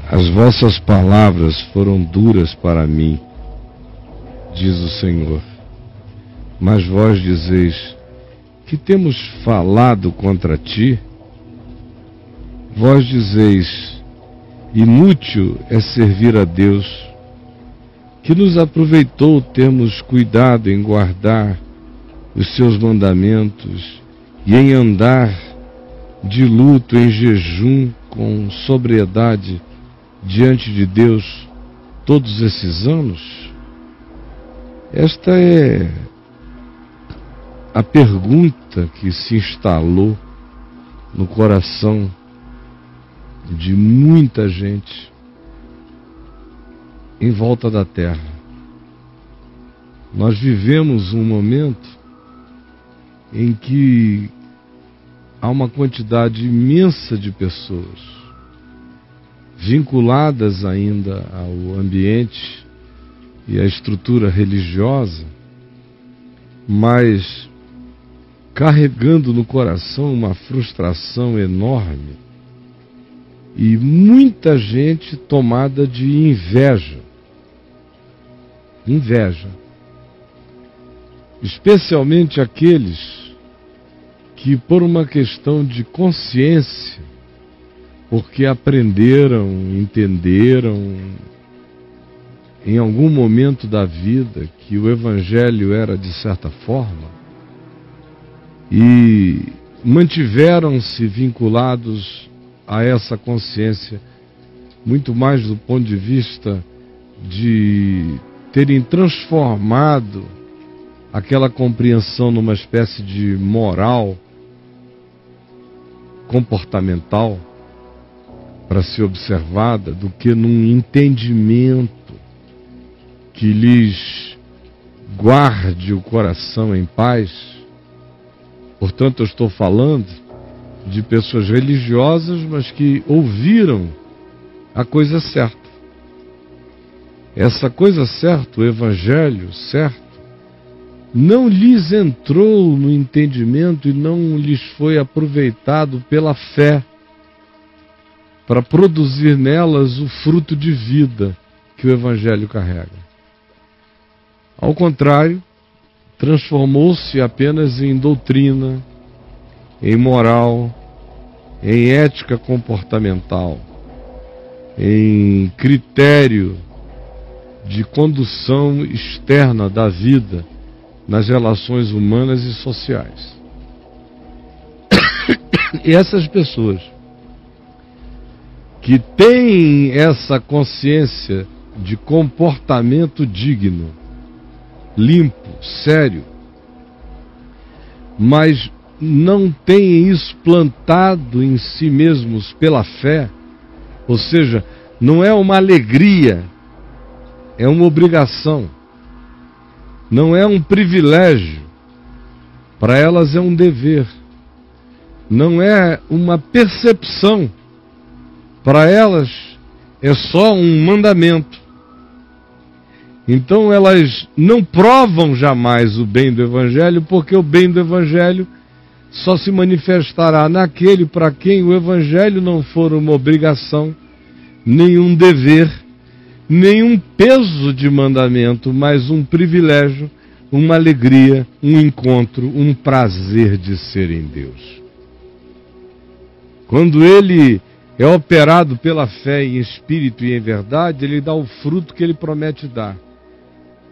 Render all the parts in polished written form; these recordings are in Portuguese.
As vossas palavras foram duras para mim, diz o Senhor. Mas vós dizeis: que temos falado contra ti? Vós dizeis: inútil é servir a Deus. Que nos aproveitou termos cuidado em guardar os seus mandamentos e em andar de luto, em jejum, com sobriedade diante de Deus todos esses anos? Esta é a pergunta que se instalou no coração de muita gente em volta da terra. Nós vivemos um momento em que há uma quantidade imensa de pessoas vinculadas ainda ao ambiente e à estrutura religiosa, mas carregando no coração uma frustração enorme e muita gente tomada de inveja. Inveja. Especialmente aqueles que, por uma questão de consciência, porque aprenderam, entenderam em algum momento da vida que o Evangelho era de certa forma, e mantiveram-se vinculados a essa consciência, muito mais do ponto de vista de terem transformado aquela compreensão numa espécie de moral comportamental para ser observada, do que num entendimento que lhes guarde o coração em paz. Portanto, eu estou falando de pessoas religiosas, mas que ouviram a coisa certa. Essa coisa certa, o Evangelho certo, não lhes entrou no entendimento e não lhes foi aproveitado pela fé para produzir nelas o fruto de vida que o Evangelho carrega. Ao contrário, transformou-se apenas em doutrina, em moral, em ética comportamental, em critério de condução externa da vida nas relações humanas e sociais. E essas pessoas que têm essa consciência de comportamento digno, limpo, sério, mas não têm isso plantado em si mesmos pela fé, ou seja, não é uma alegria, é uma obrigação, não é um privilégio, para elas é um dever, não é uma percepção, para elas é só um mandamento. Então elas não provam jamais o bem do Evangelho, porque o bem do Evangelho só se manifestará naquele para quem o Evangelho não for uma obrigação, nenhum dever, nenhum peso de mandamento, mas um privilégio, uma alegria, um encontro, um prazer de ser em Deus. Quando ele é operado pela fé em espírito e em verdade, ele dá o fruto que ele promete dar.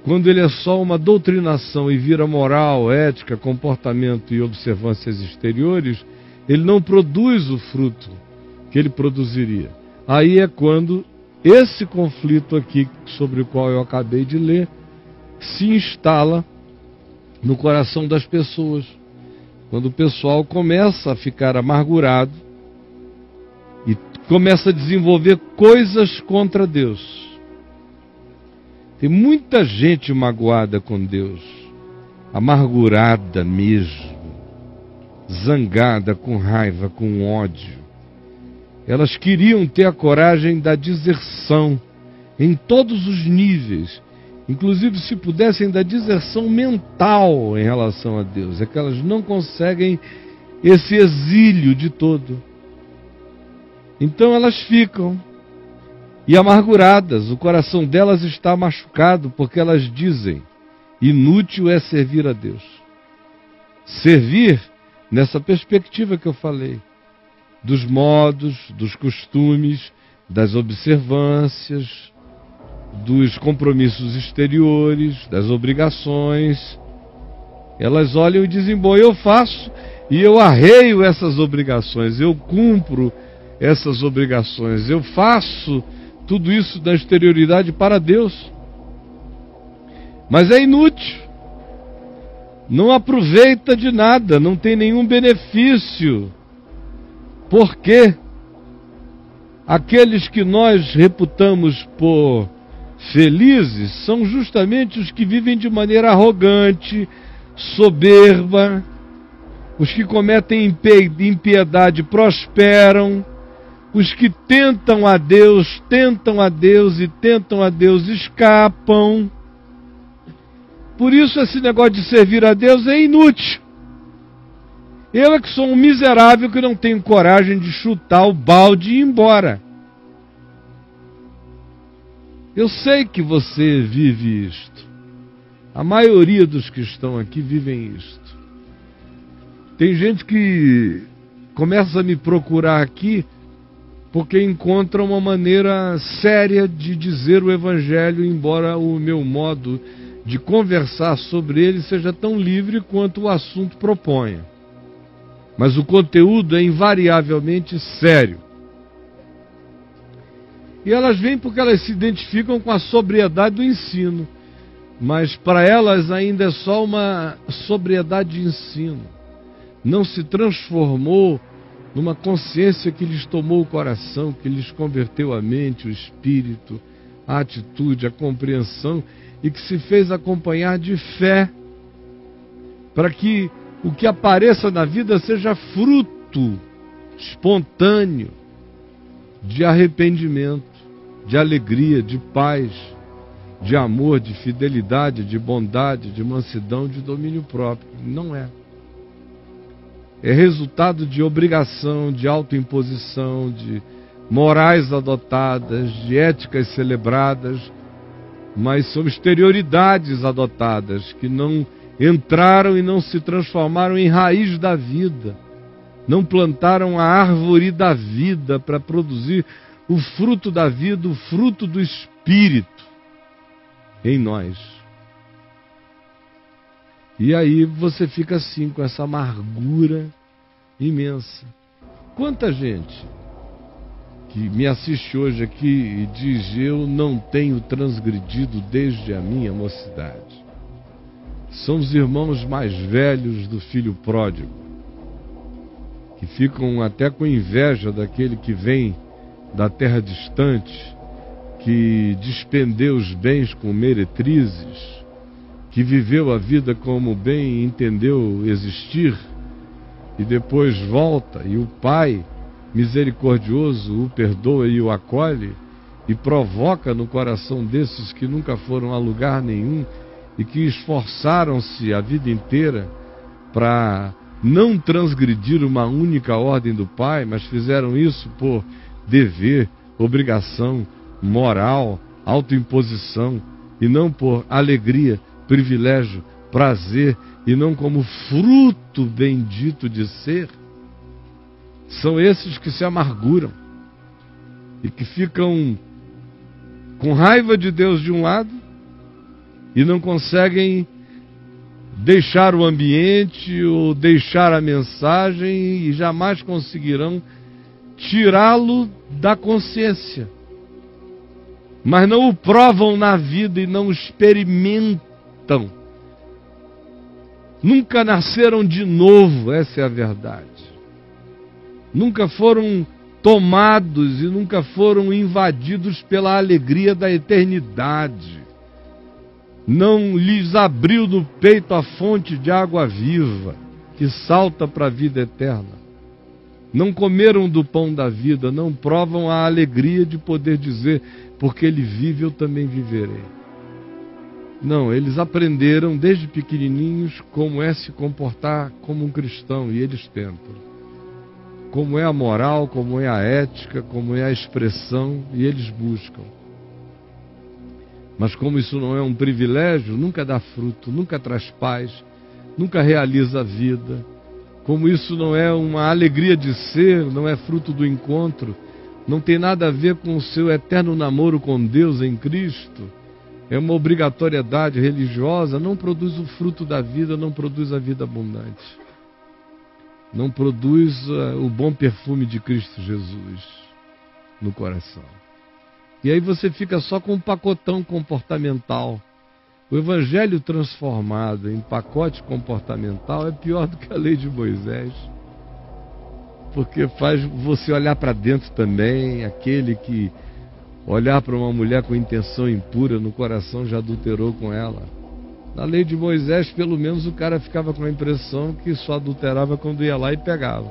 Quando ele é só uma doutrinação e vira moral, ética, comportamento e observâncias exteriores, ele não produz o fruto que ele produziria. Aí é quando esse conflito aqui, sobre o qual eu acabei de ler, se instala no coração das pessoas. Quando o pessoal começa a ficar amargurado e começa a desenvolver coisas contra Deus. Tem muita gente magoada com Deus, amargurada mesmo, zangada, com raiva, com ódio. Elas queriam ter a coragem da deserção em todos os níveis, inclusive se pudessem da deserção mental em relação a Deus. É que elas não conseguem esse exílio de todo. Então elas ficam e amarguradas. O coração delas está machucado, porque elas dizem: inútil é servir a Deus. Servir nessa perspectiva que eu falei, dos modos, dos costumes, das observâncias, dos compromissos exteriores, das obrigações. Elas olham e dizem: bom, eu faço e eu arreio essas obrigações, eu cumpro essas obrigações, eu faço tudo isso da exterioridade para Deus. Mas é inútil, não aproveita de nada, não tem nenhum benefício. Por quê? Aqueles que nós reputamos por felizes são justamente os que vivem de maneira arrogante, soberba. Os que cometem impiedade prosperam. Os que tentam a Deus escapam. Por isso esse negócio de servir a Deus é inútil. Eu é que sou um miserável que não tenho coragem de chutar o balde e ir embora. Eu sei que você vive isto. A maioria dos que estão aqui vivem isto. Tem gente que começa a me procurar aqui porque encontra uma maneira séria de dizer o Evangelho, embora o meu modo de conversar sobre ele seja tão livre quanto o assunto proponha. Mas o conteúdo é invariavelmente sério. E elas vêm porque elas se identificam com a sobriedade do ensino. Mas para elas ainda é só uma sobriedade de ensino. Não se transformou numa consciência que lhes tomou o coração, que lhes converteu a mente, o espírito, a atitude, a compreensão, e que se fez acompanhar de fé, para que o que apareça na vida seja fruto espontâneo de arrependimento, de alegria, de paz, de amor, de fidelidade, de bondade, de mansidão, de domínio próprio. Não é. É resultado de obrigação, de autoimposição, de morais adotadas, de éticas celebradas, mas são exterioridades adotadas que não entraram e não se transformaram em raiz da vida, não plantaram a árvore da vida para produzir o fruto da vida, o fruto do Espírito em nós. E aí você fica assim, com essa amargura imensa. Quanta gente que me assiste hoje aqui e diz: eu não tenho transgredido desde a minha mocidade. São os irmãos mais velhos do filho pródigo, que ficam até com inveja daquele que vem da terra distante, que despendeu os bens com meretrizes, que viveu a vida como bem entendeu existir, e depois volta, e o Pai misericordioso o perdoa e o acolhe, e provoca no coração desses que nunca foram a lugar nenhum e que esforçaram-se a vida inteira para não transgredir uma única ordem do Pai, mas fizeram isso por dever, obrigação, moral, autoimposição, e não por alegria, privilégio, prazer, e não como fruto bendito de ser. São esses que se amarguram e que ficam com raiva de Deus de um lado e não conseguem deixar o ambiente ou deixar a mensagem, e jamais conseguirão tirá-lo da consciência. Mas não o provam na vida e não o experimentam. Nunca nasceram de novo, essa é a verdade. Nunca foram tomados e nunca foram invadidos pela alegria da eternidade. Não lhes abriu no peito a fonte de água viva, que salta para a vida eterna. Não comeram do pão da vida, não provam a alegria de poder dizer: porque ele vive, eu também viverei. Não, eles aprenderam desde pequenininhos como é se comportar como um cristão, e eles tentam. como é a moral, como é a ética, como é a expressão, e eles buscam. Mas como isso não é um privilégio, nunca dá fruto, nunca traz paz, nunca realiza a vida. Como isso não é uma alegria de ser, não é fruto do encontro, não tem nada a ver com o seu eterno namoro com Deus em Cristo, é uma obrigatoriedade religiosa, não produz o fruto da vida, não produz a vida abundante. Não produz o bom perfume de Cristo Jesus no coração. E aí você fica só com um pacotão comportamental. O evangelho transformado em pacote comportamental é pior do que a lei de Moisés. Porque faz você olhar para dentro também, aquele que olhar para uma mulher com intenção impura no coração já adulterou com ela. Na lei de Moisés, pelo menos o cara ficava com a impressão que só adulterava quando ia lá e pegava.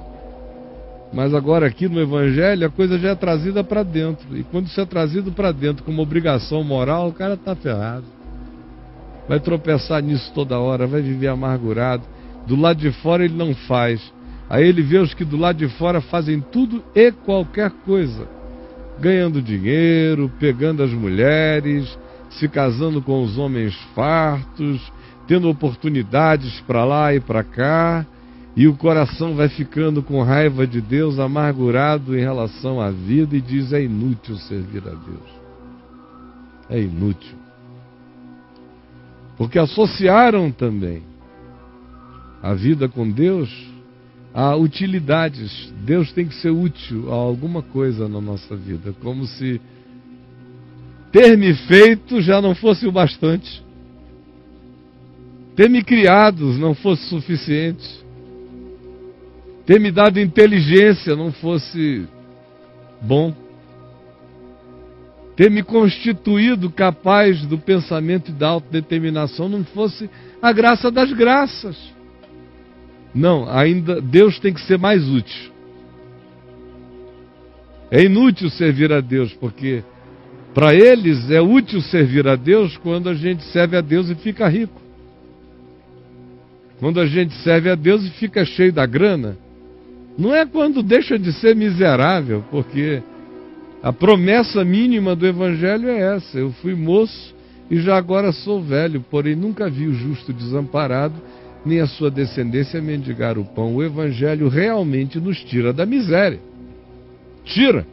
Mas agora aqui no Evangelho a coisa já é trazida para dentro. E quando isso é trazido para dentro como obrigação moral, o cara está ferrado. Vai tropeçar nisso toda hora, vai viver amargurado. Do lado de fora ele não faz. Aí ele vê os que do lado de fora fazem tudo e qualquer coisa. Ganhando dinheiro, pegando as mulheres, se casando com os homens fartos, tendo oportunidades para lá e para cá, e o coração vai ficando com raiva de Deus, amargurado em relação à vida, e diz: é inútil servir a Deus. É inútil. Porque associaram também a vida com Deus a utilidades. Deus tem que ser útil a alguma coisa na nossa vida, como se ter me feito já não fosse o bastante. Ter me criado não fosse suficiente. Ter me dado inteligência não fosse bom. Ter me constituído capaz do pensamento e da autodeterminação não fosse a graça das graças. Não, ainda Deus tem que ser mais útil. É inútil servir a Deus, porque para eles é útil servir a Deus quando a gente serve a Deus e fica rico. Quando a gente serve a Deus e fica cheio da grana. Não é quando deixa de ser miserável, porque a promessa mínima do Evangelho é essa: eu fui moço e já agora sou velho, porém nunca vi o justo desamparado, nem a sua descendência mendigar o pão. O Evangelho realmente nos tira da miséria. Tira.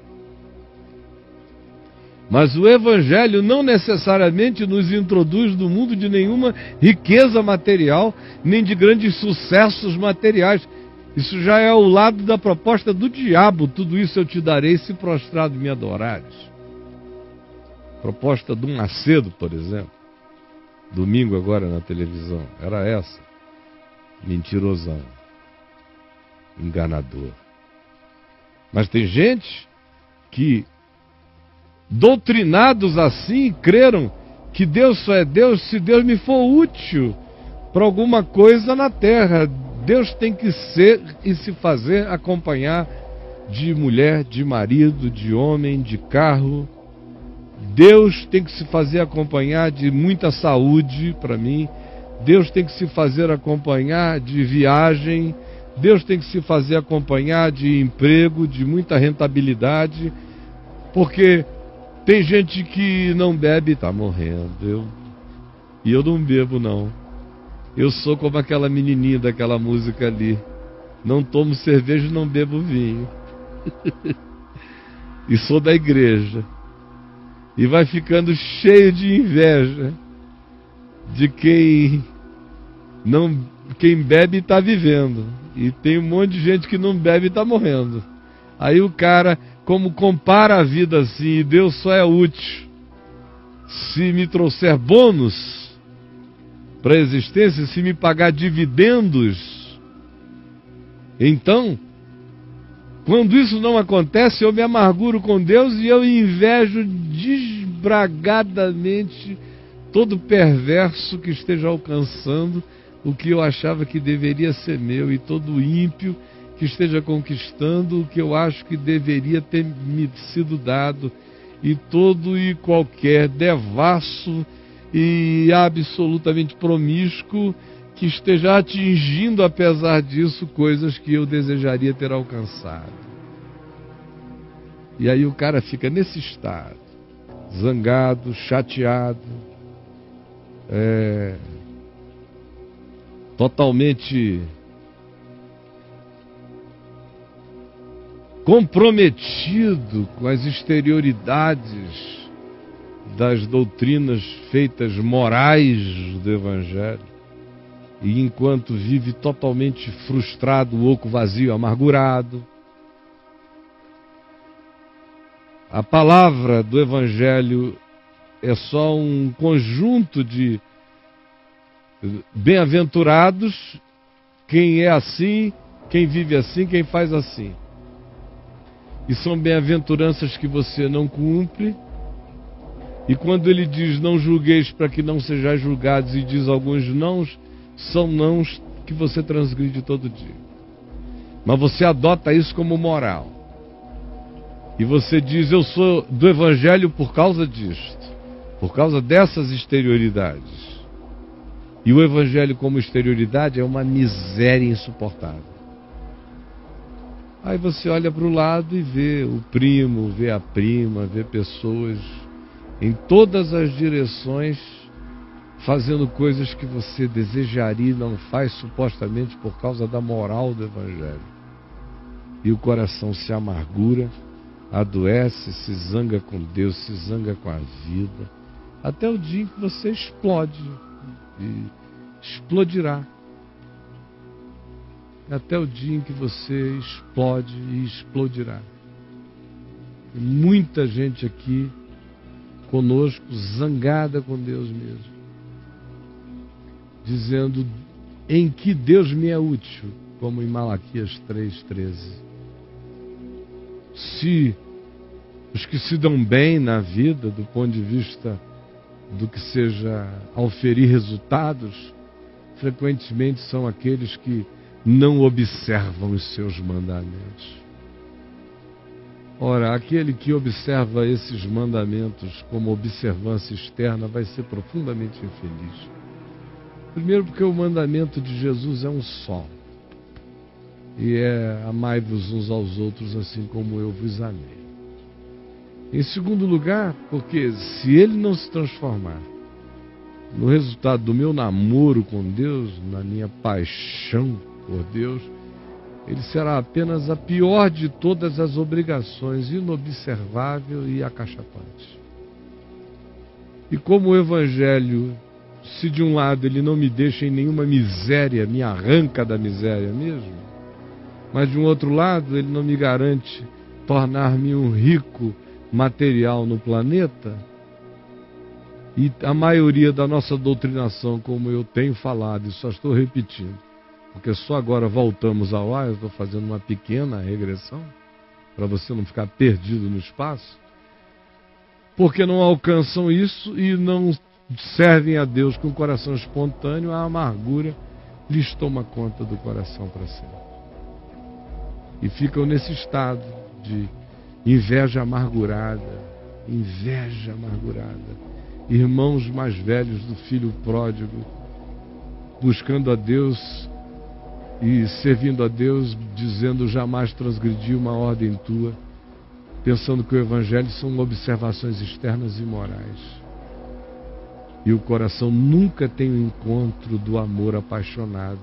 Mas o Evangelho não necessariamente nos introduz no mundo de nenhuma riqueza material, nem de grandes sucessos materiais. Isso já é ao lado da proposta do diabo: tudo isso eu te darei se prostrado me adorares. Proposta do Macedo, por exemplo, domingo agora na televisão, era essa. Mentirosão, enganador. Mas tem gente que, doutrinados assim, creram que Deus só é Deus se Deus me for útil para alguma coisa na terra. Deus tem que ser e se fazer acompanhar de mulher, de marido, de homem, de carro. Deus tem que se fazer acompanhar de muita saúde para mim. Deus tem que se fazer acompanhar de viagem. Deus tem que se fazer acompanhar de emprego, de muita rentabilidade. Porque tem gente que não bebe e está morrendo. E eu não bebo, não. Eu sou como aquela menininha daquela música ali: não tomo cerveja e não bebo vinho. E sou da igreja. E vai ficando cheio de inveja de quem bebe e está vivendo. E tem um monte de gente que não bebe e está morrendo. Aí o cara, como compara a vida assim, e Deus só é útil se me trouxer bônus para a existência, se me pagar dividendos. Então, quando isso não acontece, eu me amarguro com Deus e eu invejo desbragadamente todo perverso que esteja alcançando o que eu achava que deveria ser meu, e todo ímpio que esteja conquistando o que eu acho que deveria ter me sido dado, e todo e qualquer devasso e absolutamente promíscuo que esteja atingindo, apesar disso, coisas que eu desejaria ter alcançado. E aí o cara fica nesse estado, zangado, chateado, totalmente comprometido com as exterioridades das doutrinas feitas morais do Evangelho, e enquanto vive totalmente frustrado, oco, vazio, amargurado. A palavra do Evangelho é só um conjunto de bem-aventurados, quem é assim, quem vive assim, quem faz assim. E são bem-aventuranças que você não cumpre. E quando ele diz não julgueis para que não sejais julgados, e diz alguns nãos, são nãos que você transgride todo dia. Mas você adota isso como moral. E você diz, eu sou do Evangelho por causa disto, por causa dessas exterioridades. E o Evangelho como exterioridade é uma miséria insuportável. Aí você olha para o lado e vê o primo, vê a prima, vê pessoas em todas as direções fazendo coisas que você desejaria e não faz, supostamente por causa da moral do Evangelho. E o coração se amargura, adoece, se zanga com Deus, se zanga com a vida, até o dia em que você explode, e explodirá. Até o dia em que você explode e explodirá. Tem muita gente aqui conosco, zangada com Deus mesmo, dizendo em que Deus me é útil, como em Malaquias 3,13. Se os que se dão bem na vida, do ponto de vista do que seja auferir resultados, frequentemente são aqueles que não observam os seus mandamentos. Ora, aquele que observa esses mandamentos como observância externa vai ser profundamente infeliz. Primeiro porque o mandamento de Jesus é um só. E é amai-vos uns aos outros assim como eu vos amei. Em segundo lugar, porque se ele não se transformar no resultado do meu namoro com Deus, na minha paixão por Deus, ele será apenas a pior de todas as obrigações, inobservável e acachapante. E como o Evangelho, se de um lado ele não me deixa em nenhuma miséria, me arranca da miséria mesmo, mas de um outro lado ele não me garante tornar-me um rico material no planeta, e a maioria da nossa doutrinação, como eu tenho falado e só estou repetindo, porque só agora voltamos ao ar, eu estou fazendo uma pequena regressão, para você não ficar perdido no espaço, porque não alcançam isso e não servem a Deus com o coração espontâneo, a amargura lhes toma conta do coração para sempre. E ficam nesse estado de inveja amargurada, irmãos mais velhos do filho pródigo, buscando a Deus e servindo a Deus, dizendo jamais transgredi uma ordem tua, pensando que o Evangelho são observações externas e morais. E o coração nunca tem o encontro do amor apaixonado,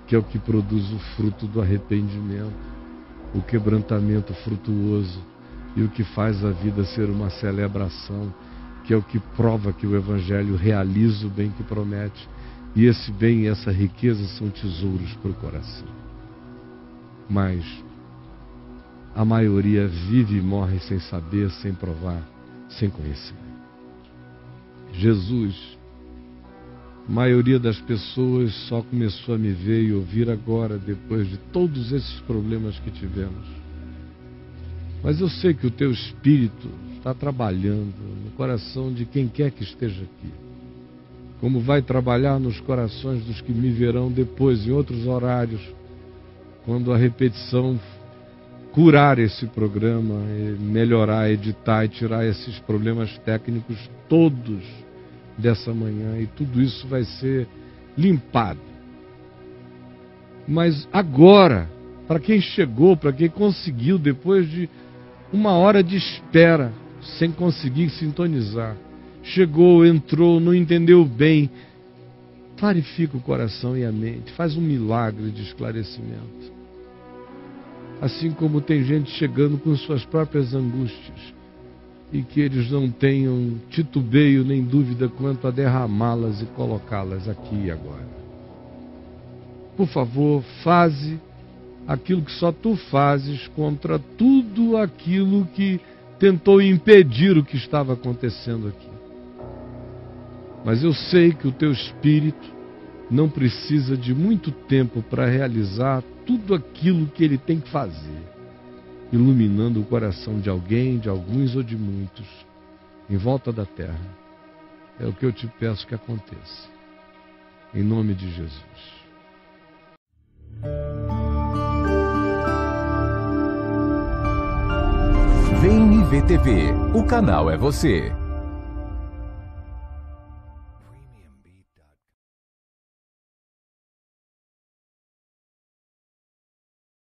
que é o que produz o fruto do arrependimento, o quebrantamento frutuoso e o que faz a vida ser uma celebração, que é o que prova que o Evangelho realiza o bem que promete. E esse bem e essa riqueza são tesouros para o coração. Mas a maioria vive e morre sem saber, sem provar, sem conhecer. Jesus, a maioria das pessoas só começou a me ver e ouvir agora, depois de todos esses problemas que tivemos. Mas eu sei que o teu Espírito está trabalhando no coração de quem quer que esteja aqui, como vai trabalhar nos corações dos que me verão depois, em outros horários, quando a repetição curar esse programa, melhorar, editar e tirar esses problemas técnicos todos dessa manhã, e tudo isso vai ser limpado Mas agora, para quem chegou, para quem conseguiu, depois de 1 hora de espera, sem conseguir sintonizar, chegou, entrou, não entendeu bem, clarifica o coração e a mente, faz um milagre de esclarecimento. Assim como tem gente chegando com suas próprias angústias, e que eles não tenham titubeio nem dúvida quanto a derramá-las e colocá-las aqui e agora. Por favor, faze aquilo que só tu fazes contra tudo aquilo que tentou impedir o que estava acontecendo aqui. Mas eu sei que o teu Espírito não precisa de muito tempo para realizar tudo aquilo que ele tem que fazer, iluminando o coração de alguém, de alguns ou de muitos, em volta da terra. É o que eu te peço que aconteça. Em nome de Jesus. VNV TV, o canal é você.